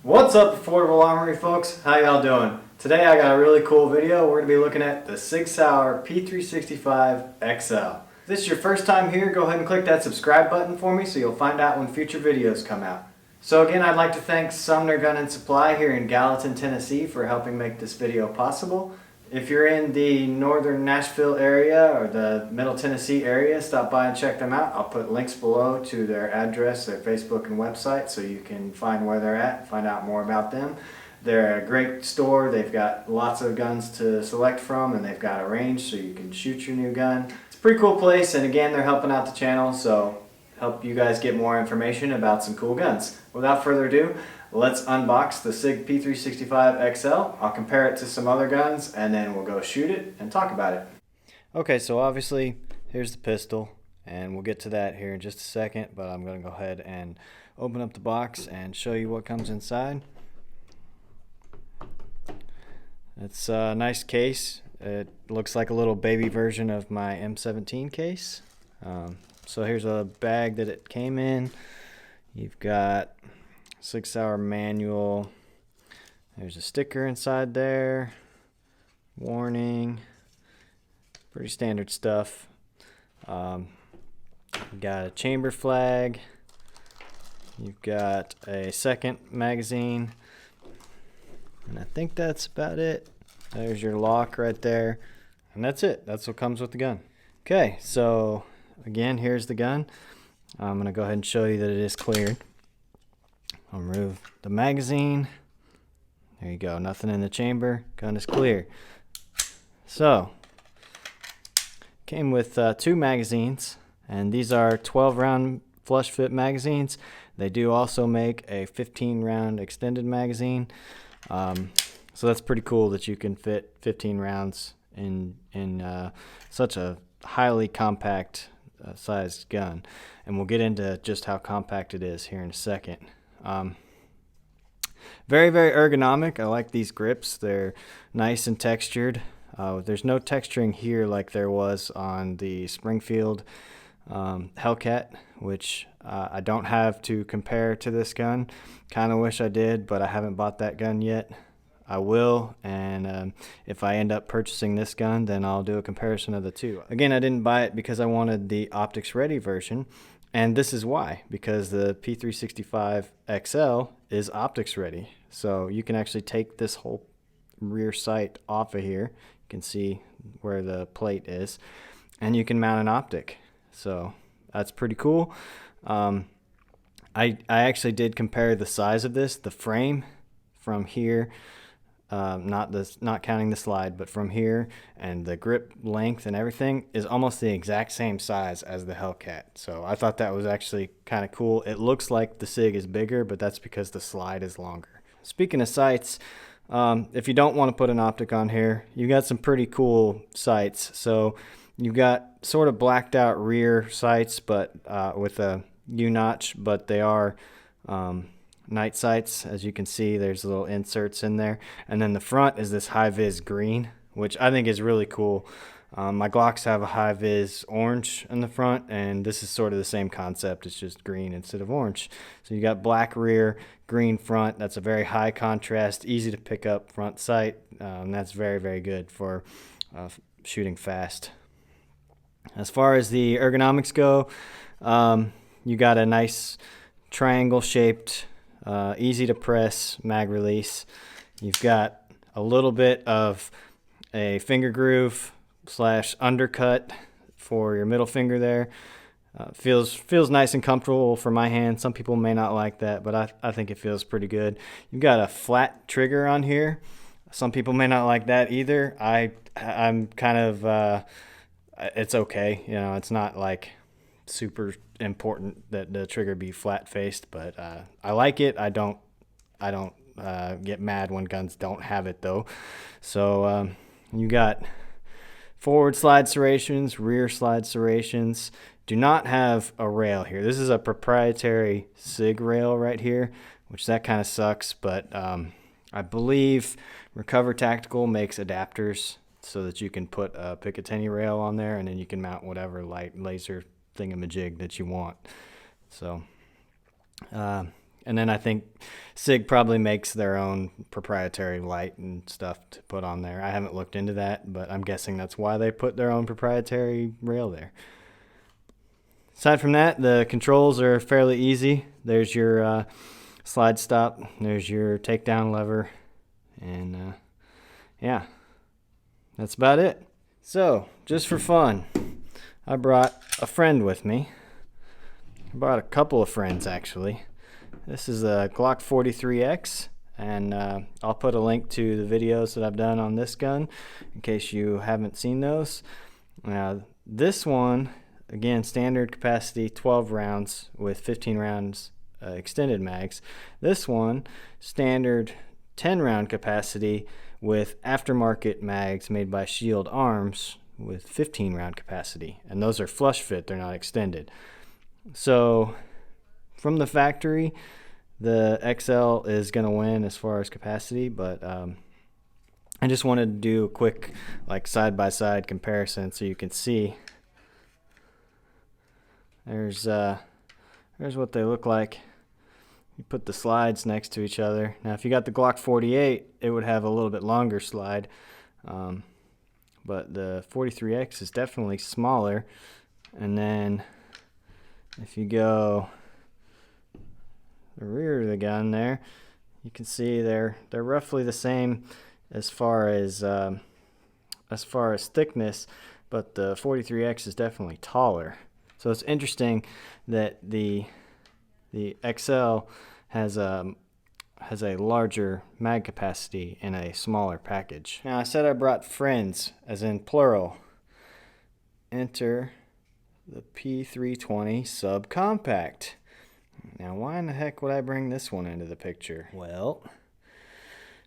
What's up, Affordable Armory folks? How y'all doing? Today I got a really cool video. We're going to be looking at the Sig Sauer P365 XL. If this is your first time here, go ahead and click that subscribe button for me so you'll find out when future videos come out. So again, I'd like to thank Sumner Gun & Supply here in Gallatin, Tennessee for helping make this video possible. If you're in the northern Nashville area or the middle Tennessee area, stop by and check them out. I'll put links below to their address, their Facebook and website, so you can find where they're at, find out more about them. They're a great store. They've got lots of guns to select from, and they've got a range so you can shoot your new gun. It's a pretty cool place, and again, they're helping out the channel, so help you guys get more information about some cool guns. Without further ado, let's unbox the Sig P365 XL. I'll compare it to some other guns and then we'll go shoot it and talk about it. Okay, so obviously here's the pistol, and we'll get to that here in just a second, but I'm going to go ahead and open up the box and show you what comes inside. It's a nice case. It looks like a little baby version of my M17 case. So here's a bag that it came in. You've got Sig Sauer manual. There's a sticker inside there. Warning. Pretty standard stuff. You've got a chamber flag. You've got a second magazine. And I think that's about it. There's your lock right there. And that's it. That's what comes with the gun. Okay, so again, here's the gun. I'm going to go ahead and show you that it is cleared. I'll remove the magazine. There you go, nothing in the chamber. Gun is clear. So, came with 2 magazines, and these are 12-round flush fit magazines. They do also make a 15-round extended magazine. So that's pretty cool that you can fit 15 rounds in such a highly compact sized gun, and we'll get into just how compact it is here in a second. Very ergonomic. I like these grips. They're nice and textured. There's no texturing here like there was on the Springfield Hellcat, which I don't have to compare to this gun. Kind of wish I did, but I haven't bought that gun yet. I will, and if I end up purchasing this gun, then I'll do a comparison of the two. Again, I didn't buy it because I wanted the optics ready version, and this is why, because the P365 XL is optics ready. So you can actually take this whole rear sight off of here. You can see where the plate is, and you can mount an optic. So that's pretty cool. I actually did compare the size of this, the frame from here, not counting the slide, but from here, and the grip length and everything is almost the exact same size as the Hellcat. So I thought that was actually kind of cool. It looks like the Sig is bigger, but that's because the slide is longer. Speaking of sights, if you don't want to put an optic on here, you got some pretty cool sights. So you've got sort of blacked out rear sights, but with a U-notch, but they are night sights. As you can see, there's little inserts in there, and then the front is this high-vis green, which I think is really cool. My Glocks have a high-vis orange in the front, and this is sort of the same concept. It's just green instead of orange. So you got black rear, green front. That's a very high contrast, easy to pick up front sight. That's very good for shooting fast. As far as the ergonomics go, you got a nice triangle shaped, easy to press mag release. You've got a little bit of a finger groove / undercut for your middle finger there. Feels nice and comfortable for my hand. Some people may not like that, but I think it feels pretty good. You've got a flat trigger on here. Some people may not like that either. I'm kind of it's okay. You know, it's not like super important that the trigger be flat faced, but I like it. I don't get mad when guns don't have it though. So you got forward slide serrations, rear slide serrations. Do not have a rail here. This is a proprietary Sig rail right here, which that kind of sucks, but I believe Recover Tactical makes adapters so that you can put a Picatinny rail on there, and then you can mount whatever light laser thingamajig that you want. So And then I think Sig probably makes their own proprietary light and stuff to put on there. I haven't looked into that, but I'm guessing that's why they put their own proprietary rail there. Aside from that, the controls are fairly easy. There's your slide stop, there's your takedown lever, and yeah, that's about it. So, just for fun, I brought a friend with me. I brought a couple of friends, actually. This is a Glock 43X, and I'll put a link to the videos that I've done on this gun in case you haven't seen those. This one, again, standard capacity 12 rounds with 15 rounds extended mags. This one, standard 10 round capacity with aftermarket mags made by Shield Arms with 15 round capacity, and those are flush fit, they're not extended. So from the factory, the XL is going to win as far as capacity, but I just wanted to do a quick like side-by-side comparison so you can see. There's what they look like. You put the slides next to each other. Now if you got the Glock 48, it would have a little bit longer slide, but the 43X is definitely smaller. And then if you go the rear of the gun there, you can see they're roughly the same as far as thickness, but the 43X is definitely taller. So it's interesting that the XL has a larger mag capacity in a smaller package. Now I said I brought friends, as in plural. Enter the P320 subcompact. Now why in the heck would I bring this one into the picture? Well,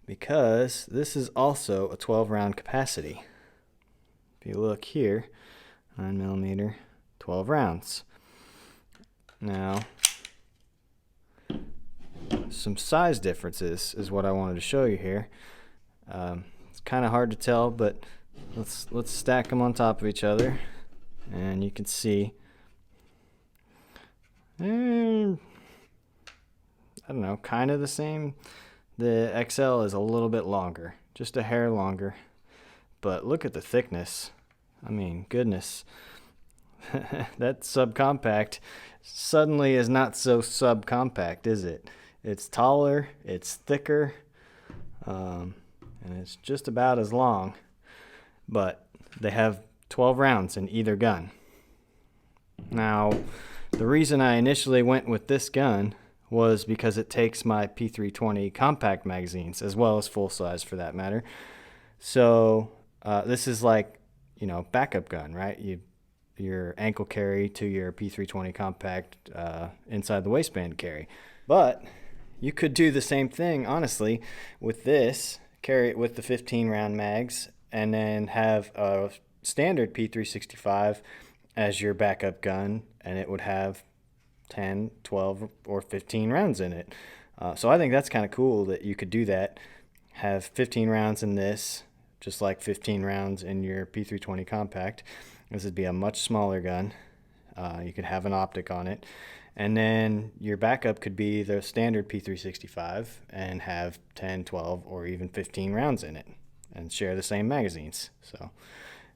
because this is also a 12 round capacity. If you look here, 9mm, 12 rounds. Now, some size differences is what I wanted to show you here. It's kind of hard to tell, but let's stack them on top of each other, and you can see. I don't know, kind of the same. The XL is a little bit longer, just a hair longer, but look at the thickness. I mean, goodness. That subcompact suddenly is not so subcompact, is it? It's taller, it's thicker, and it's just about as long, but they have 12 rounds in either gun. Now, the reason I initially went with this gun was because it takes my P320 compact magazines, as well as full size for that matter. So this is like, backup gun, right? Your ankle carry to your P320 compact inside the waistband carry. But you could do the same thing, honestly, with this, carry it with the 15 round mags, and then have a standard P365 as your backup gun, and it would have 10, 12, or 15 rounds in it. So I think that's kind of cool that you could do that, have 15 rounds in this, just like 15 rounds in your P320 compact. This would be a much smaller gun. You could have an optic on it. And then your backup could be the standard P365 and have 10, 12, or even 15 rounds in it and share the same magazines. So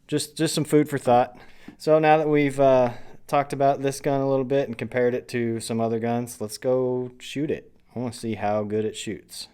just some food for thought. So now that we've talked about this gun a little bit and compared it to some other guns, let's go shoot it. I want to see how good it shoots.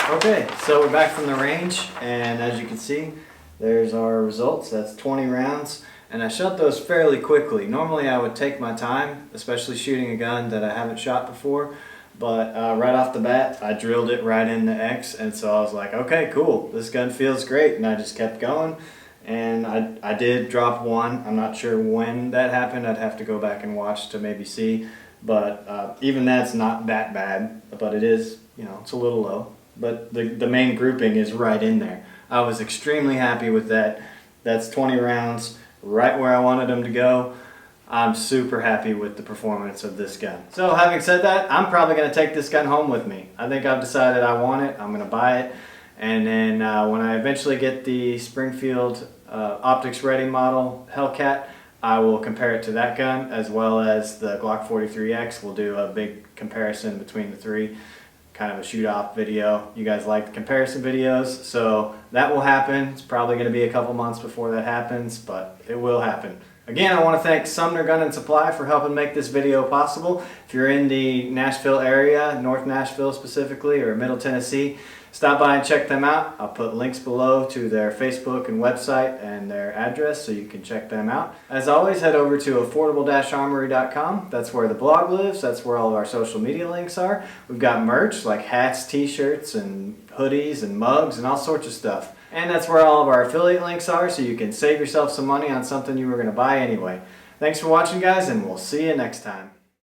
Okay, so we're back from the range, and as you can see, there's our results. That's 20 rounds, and I shot those fairly quickly. Normally I would take my time, especially shooting a gun that I haven't shot before, But right off the bat, I drilled it right in the X, and so I was like, okay, cool, this gun feels great, and I just kept going. And I did drop one. I'm not sure when that happened. I'd have to go back and watch to maybe see. But even that's not that bad. But it is, you know, it's a little low. But the main grouping is right in there. I was extremely happy with that. That's 20 rounds, right where I wanted them to go. I'm super happy with the performance of this gun. So having said that, I'm probably going to take this gun home with me. I think I've decided I want it. I'm going to buy it. And then when I eventually get the Springfield optics ready model Hellcat, I will compare it to that gun as well as the Glock 43X. We'll do a big comparison between the three, kind of a shoot off video. You guys like the comparison videos, so that will happen. It's probably going to be a couple months before that happens, but it will happen. Again, I want to thank Sumner Gun and Supply for helping make this video possible. If you're in the Nashville area, North Nashville specifically, or Middle Tennessee, stop by and check them out. I'll put links below to their Facebook and website and their address so you can check them out. As always, head over to affordable-armory.com. That's where the blog lives. That's where all of our social media links are. We've got merch like hats, t-shirts, and hoodies, and mugs, and all sorts of stuff. And that's where all of our affiliate links are, so you can save yourself some money on something you were going to buy anyway. Thanks for watching, guys, and we'll see you next time.